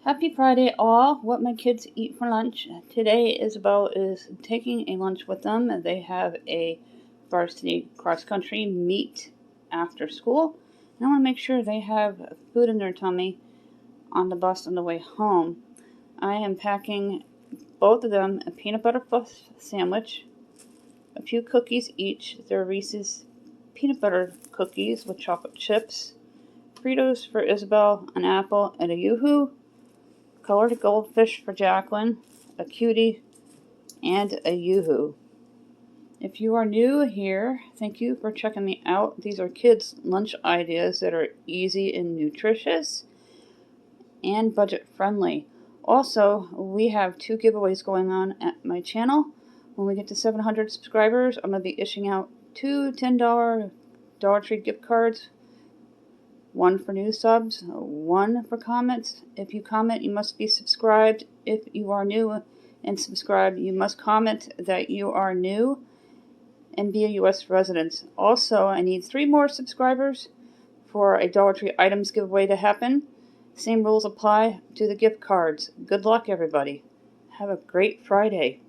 Happy Friday all. What my kids eat for lunch today is taking a lunch with them. They have a varsity cross country meet after school. And I want to make sure they have food in their tummy on the bus on the way home. I am packing both of them a peanut butter fluff sandwich, a few cookies each. They're Reese's peanut butter cookies with chocolate chips, Fritos for Isabel, an apple, and a Yoo-hoo, colored goldfish for Jaclyn, a cutie, and a Yoo-hoo. If you are new here, thank you for checking me out. These are kids' lunch ideas that are easy and nutritious and budget friendly. Also, we have 2 giveaways going on at my channel. When we get to 700 subscribers, I'm going to be issuing out 2 $10 Dollar Tree gift cards. 1 for new subs, 1 for comments. If you comment, you must be subscribed. If you are new and subscribed, you must comment that you are new and be a U.S. resident. Also, I need 3 more subscribers for a Dollar Tree items giveaway to happen. Same rules apply to the gift cards. Good luck, everybody. Have a great Friday.